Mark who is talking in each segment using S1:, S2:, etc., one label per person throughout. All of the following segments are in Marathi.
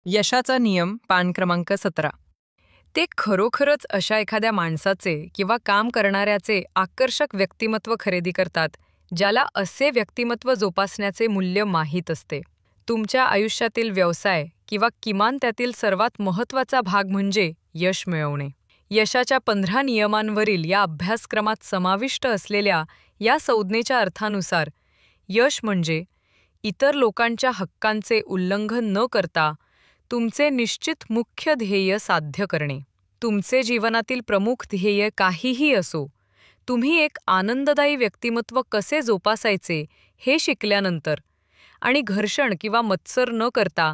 S1: यशाचा नियम पान क्रमांक 17. ते खरोखरच अशा एखाद्या माणसाचे किंवा काम करणाऱ्याचे आकर्षक व्यक्तिमत्व खरेदी करतात, ज्याला असे व्यक्तिमत्व जोपासण्याचे मूल्य माहीत असते. तुमच्या आयुष्यातील व्यवसाय किंवा किमान त्यातील सर्वात महत्त्वाचा भाग म्हणजे यश मिळवणे. यशाच्या 15 नियमांवरील या अभ्यासक्रमात समाविष्ट असलेल्या या संज्ञेच्या अर्थानुसार यश म्हणजे इतर लोकांच्या हक्कांचे उल्लंघन न करता तुमचे निश्चित मुख्य ध्येय साध्य करणे. तुमचे जीवनातील प्रमुख ध्येय काहीही असो, तुम्ही एक आनंददायी व्यक्तिमत्व कसे जोपासायचे हे शिकल्यानंतर आणि घर्षण किंवा मत्सर न करता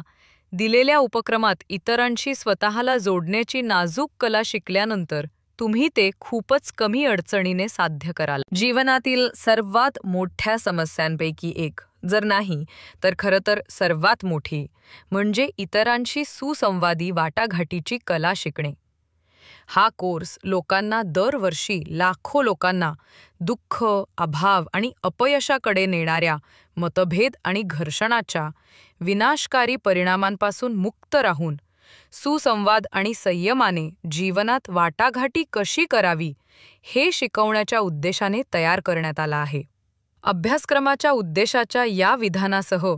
S1: दिलेल्या उपक्रमात इतरांशी स्वतःला जोडण्याची नाजूक कला शिकल्यानंतर तुम्ही ते खूपच कमी अडचणीने साध्य कराल. जीवनातील सर्वात मोठ्या समस्यांपैकी एक, जर नाही तर खरं तर सर्वात मोठी, म्हणजे इतरांशी सुसंवादी वाटाघाटीची कला शिकणे. हा कोर्स लोकांना दरवर्षी लाखो लोकांना दुःख, अभाव आणि अपयशाकडे नेणाऱ्या मतभेद आणि घर्षणाच्या विनाशकारी परिणामांपासून मुक्त राहून सुसंवाद आणि संयमाने जीवनात वाटाघाटी कशी करावी हे शिकवण्याच्या उद्देशाने तयार करण्यात आला आहे. अभ्यासक्रमाच्या उद्देशाच्या या विधानासह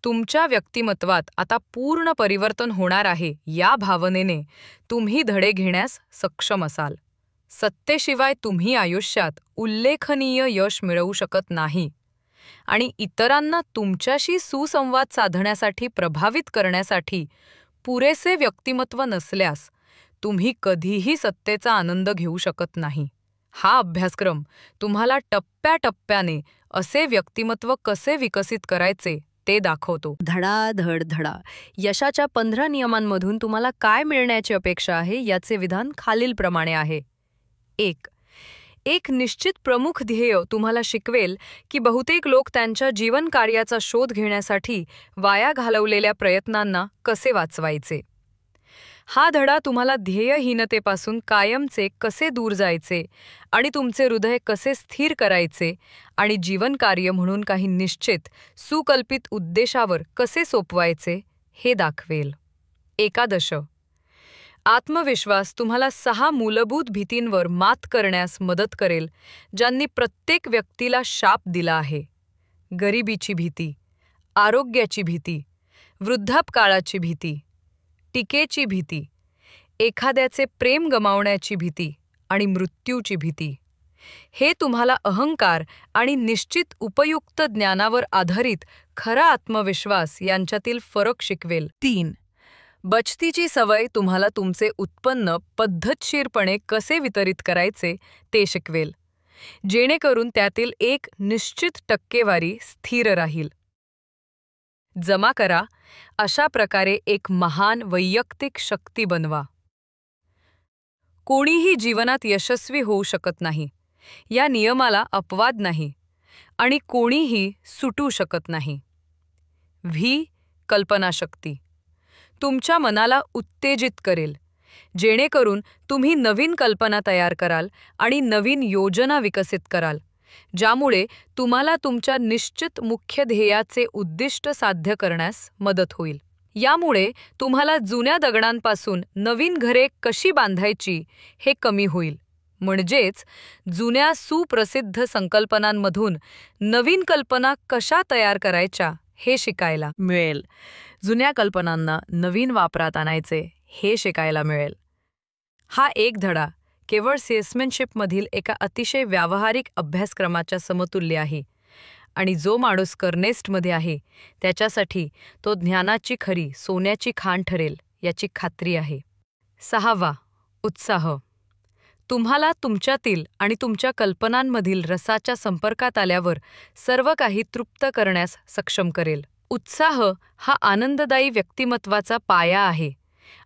S1: तुमच्या व्यक्तिमत्वात आता पूर्ण परिवर्तन होणार आहे या भावनेने तुम्ही धडे घेण्यास सक्षम असाल. सत्तेशिवाय तुम्ही आयुष्यात उल्लेखनीय यश मिळवू शकत नाही आणि इतरांना तुमच्याशी सुसंवाद साधण्यासाठी प्रभावित करण्यासाठी पुरेसे व्यक्तिमत्व नसल्यास तुम्ही कधीही सत्तेचा आनंद घेऊ शकत नाही. हा अभ्यासक्रम तुम्हाला टप्प्याटप्प्याने असे व्यक्तिमत्व कसे विकसित करायचे ते दाखवतो.
S2: धडाधड धडा. यशाच्या 15 नियमांमधून तुम्हाला काय मिळण्याची अपेक्षा आहे याचे विधान खालीलप्रमाणे आहे. 1. एक निश्चित प्रमुख ध्येय तुम्हाला शिकवेल की बहुतेक लोक त्यांच्या जीवन कार्याचा शोध घेण्यासाठी वाया घालवलेल्या प्रयत्नांना कसे वाचवायचे. हा धडा तुम्हाला ध्येयहीनतेपासून कायमचे कसे दूर जायचे आणि तुमचे हृदय कसे स्थिर करायचे आणि जीवनकार्य म्हणून काही निश्चित, सुकल्पित उद्देशावर कसे सोपवायचे हे दाखवेल. 1. आत्मविश्वास तुम्हाला 6 मूलभूत भीतींवर मात करण्यास मदत करेल, ज्यांनी प्रत्येक व्यक्तीला शाप दिला आहे. गरिबीची भीती, आरोग्याची भीती, वृद्धापकाळाची भीती, टीकेची भीती, एखाद्याचे प्रेम गमावण्याची भीती आणि मृत्यूची भीती. हे तुम्हाला अहंकार आणि निश्चित उपयुक्त ज्ञानावर आधारित खरा आत्मविश्वास यांच्यातील फरक शिकवेल. 3. बचतीची सवय तुम्हाला तुमचे उत्पन्न पद्धतशीरपणे कसे वितरित करायचे ते शिकवेल, जेणेकरून त्यातील एक निश्चित टक्केवारी स्थिर राहील. जमा करा, अशा प्रकारे एक महान वैयक्तिक शक्ती बनवा. कोणीही जीवनात यशस्वी होऊ शकत नाही, या नियमाला अपवाद नाही आणि कोणीही सुटू शकत नाही. कल्पनाशक्ती तुमच्या मनाला उत्तेजित करेल, जेणेकरून तुम्ही नवीन कल्पना तयार कराल आणि नवीन योजना विकसित कराल, ज्यामुळे तुम्हाला तुमच्या निश्चित मुख्य ध्येयाचे उद्दिष्ट साध्य करण्यास मदत होईल. यामुळे तुम्हाला जुन्या दगडांपासून नवीन घरे कशी बांधायची हे कमी होईल, म्हणजेच जुन्या सुप्रसिद्ध संकल्पनांमधून नवीन कल्पना कशा तयार करायच्या हे शिकायला मिळेल. जुन्या कल्पनांना नवीन वापरात आणायचे हे शिकायला मिळेल. हा एक धडा केवळ सेल्समॅनशिपमधील एका अतिशय व्यावहारिक अभ्यासक्रमाच्या समतुल्य आहे आणि जो माणूस कर्नेस्टमध्ये आहे त्याच्यासाठी तो ज्ञानाची खरी सोन्याची खाण ठरेल याची खात्री आहे. 6. उत्साह तुम्हाला तुमच्यातील आणि तुमच्या कल्पनांमधील रसाच्या संपर्कात आल्यावर सर्व काही तृप्त करण्यास सक्षम करेल. उत्साह हा आनंददायी व्यक्तिमत्वाचा पाया आहे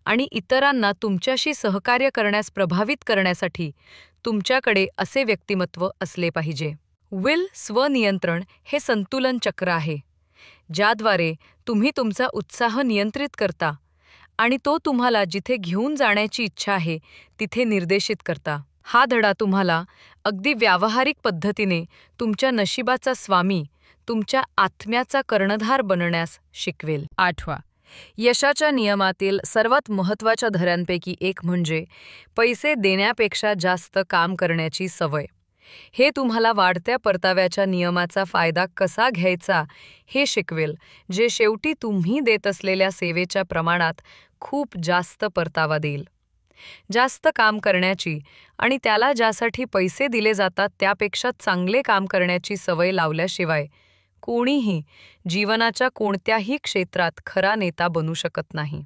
S2: आणि इतरांना तुमच्याशी सहकार्य करण्यास प्रभावित करण्यासाठी तुमच्याकडे असे व्यक्तिमत्व असले पाहिजे. स्वनियंत्रण हे संतुलन चक्र आहे, ज्याद्वारे तुम्ही तुमचा उत्साह नियंत्रित करता आणि तो तुम्हाला जिथे घेऊन जाण्याची इच्छा आहे तिथे निर्देशित करता. हा धडा तुम्हाला अगदी व्यावहारिक पद्धतीने तुमच्या नशिबाचा स्वामी, तुमच्या आत्म्याचा कर्णधार बनण्यास शिकवेल. 8. यशाच्या नियमातील सर्वात महत्त्वाच्या धड्यांपैकी एक म्हणजे पैसे देण्यापेक्षा जास्त काम करण्याची सवय. हे तुम्हाला वाढत्या परताव्याच्या नियमाचा फायदा कसा घ्यायचा हे शिकवेल, जे शेवटी तुम्ही देत असलेल्या सेवेच्या प्रमाणात खूप जास्त परतावा देईल. जास्त काम करण्याची आणि त्याला ज्यासाठी पैसे दिले जातात त्यापेक्षा चांगले काम करण्याची सवय लावल्याशिवाय कोणीही जीवनाच्या कोणत्याही क्षेत्रात खरा नेता बनू शकत नाही.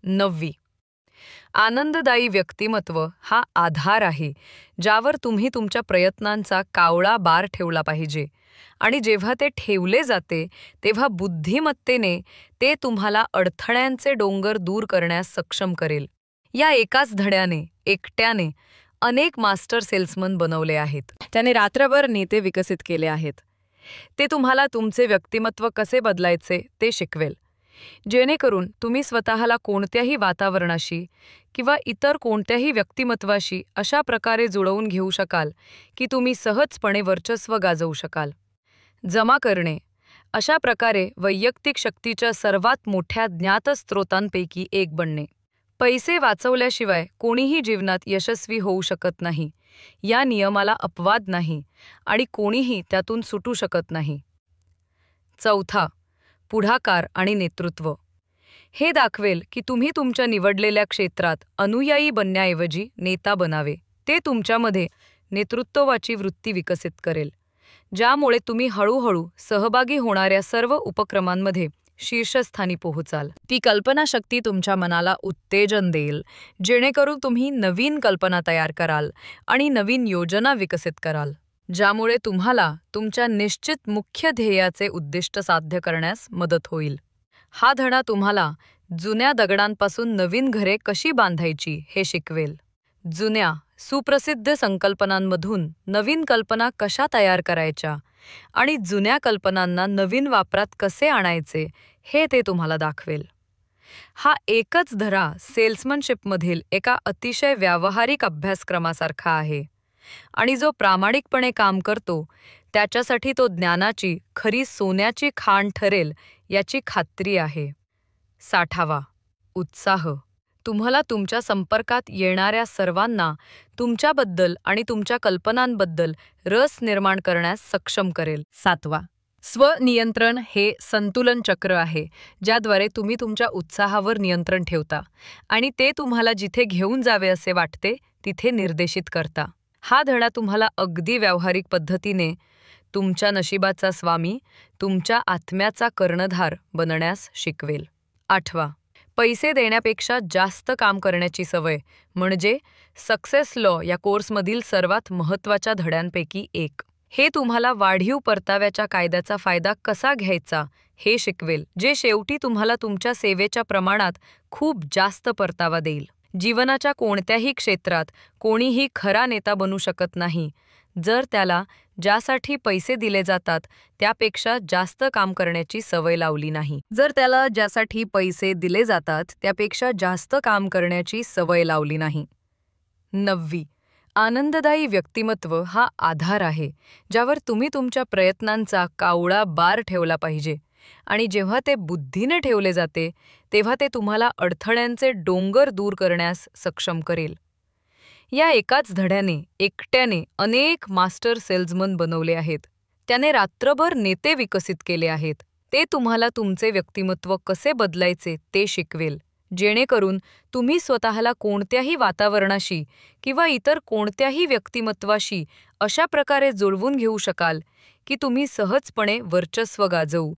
S2: 9. आनंददायी व्यक्तिमत्व हा आधार आहे ज्यावर तुम्ही तुमच्या प्रयत्नांचा कावळा बार ठेवला पाहिजे, आणि जेव्हा ते ठेवले जाते तेव्हा बुद्धिमत्तेने ते तुम्हाला अडथळ्यांचे डोंगर दूर करण्यास सक्षम करेल. या एकाच धड्याने एकट्याने अनेक मास्टर सेल्समन बनवले आहेत. त्याने रात्रभर नेते विकसित केले आहेत. ते तुम्हाला तुमचे व्यक्तिमत्व कसे बदलायचे ते शिकवेल, जेणेकरून तुम्ही स्वतःला कोणत्याही वातावरणाशी किंवा इतर कोणत्याही व्यक्तिमत्वाशी अशा प्रकारे जुळवून घेऊ शकाल की तुम्ही सहजपणे वर्चस्व गाजवू शकाल. जमा करणे अशा प्रकारे वैयक्तिक शक्तीच्या सर्वात मोठ्या ज्ञात स्रोतांपैकी एक बनणे. पैसे वाचवल्याशिवाय कोणीही जीवनात यशस्वी होऊ शकत नाही. या नियमाला अपवाद नाही आणि कोणीही त्यातून सुटू शकत नाही. 4. पुढाकार आणि नेतृत्व. हे दाखवेल की तुम्ही तुमच्या निवडलेल्या क्षेत्रात अनुयायी बनण्याऐवजी नेता बनावे. ते तुमच्यामध्ये नेतृत्वाची वृत्ती विकसित करेल, ज्यामुळे तुम्ही हळूहळू सहभागी होणाऱ्या सर्व उपक्रमांमध्ये शीर्षस्थानी पोहोचाल. ती कल्पनाशक्ती तुमच्या मनाला उत्तेजन देईल, जेणेकरून तुम्ही नवीन कल्पना तयार कराल आणि नवीन योजना विकसित कराल, ज्यामुळे तुम्हाला तुमच्या निश्चित मुख्य ध्येयाचे उद्दिष्ट साध्य करण्यास मदत होईल. हा धडा तुम्हाला जुन्या दगडांपासून नवीन घरे कशी बांधायची हे शिकवेल. जुन्या सुप्रसिद्ध संकल्पनांमधून नवीन कल्पना कशा तयार करायच्या आणि जुन्या कल्पनांना नवीन वापरात कसे आणायचे हे ते तुम्हाला दाखवेल. हा एकच धडा सेल्समनशिपमधील एका अतिशय व्यावहारिक अभ्यासक्रमासारखा आहे, आणि जो प्रामाणिकपणे काम करतो त्याच्यासाठी तो ज्ञानाची खरी सोन्याची खाण ठरेल याची खात्री आहे. 60. उत्साह. तुम्हाला तुमच्या संपर्कात येणाऱ्या सर्वांना तुमच्याबद्दल आणि तुमच्या कल्पनांबद्दल रस निर्माण करण्यास सक्षम करेल. 7. स्वनियंत्रण हे संतुलन चक्र आहे, ज्याद्वारे तुम्ही तुमच्या उत्साहावर नियंत्रण ठेवता आणि ते तुम्हाला जिथे घेऊन जावे असे वाटते तिथे निर्देशित करता. हा धडा तुम्हाला अगदी व्यावहारिक पद्धतीने तुमच्या नशिबाचा स्वामी, तुमच्या आत्म्याचा कर्णधार बनण्यास शिकवेल. 8. पैसे देण्यापेक्षा जास्त काम करण्याची सवय म्हणजे सक्सेस लॉ या कोर्समधील सर्वात महत्त्वाच्या धड्यांपैकी एक. हे तुम्हाला वाढीव परताव्याच्या कायद्याचा फायदा कसा घ्यायचा हे शिकवेल, जे शेवटी तुम्हाला तुमच्या सेवेच्या प्रमाणात खूप जास्त परतावा देईल. जीवनाच्या कोणत्याही क्षेत्रात कोणीही खरा नेता बनू शकत नाही जर त्याला ज्यासाठी पैसे दिले जातात त्यापेक्षा जास्त काम करण्याची सवय लावली नाही. जर त्याला ज्यासाठी पैसे दिले जातात त्यापेक्षा जास्त काम करण्याची सवय लावली नाही. 9. आनंददायी व्यक्तिमत्व हा आधार आहे ज्यावर तुम्ही तुमच्या प्रयत्नांचा कावळा बार ठेवला पाहिजे, आणि जेव्हा ते बुद्धीने ठेवले जाते तेव्हा ते तुम्हाला अडथळ्यांचे डोंगर दूर करण्यास सक्षम करेल. या एकाच धड्याने एकट्याने अनेक मास्टर सेल्समन बनवले आहेत. त्याने रात्रभर नेते विकसित केले आहेत. ते तुम्हाला तुमचे व्यक्तिमत्व कसे बदलायचे ते शिकवेल, जेणेकरून तुम्ही स्वतःला कोणत्याही वातावरणाशी किंवा इतर कोणत्याही व्यक्तिमत्वाशी अशा प्रकारे जुळवून घेऊ शकाल की तुम्ही सहजपणे वर्चस्व गाजवू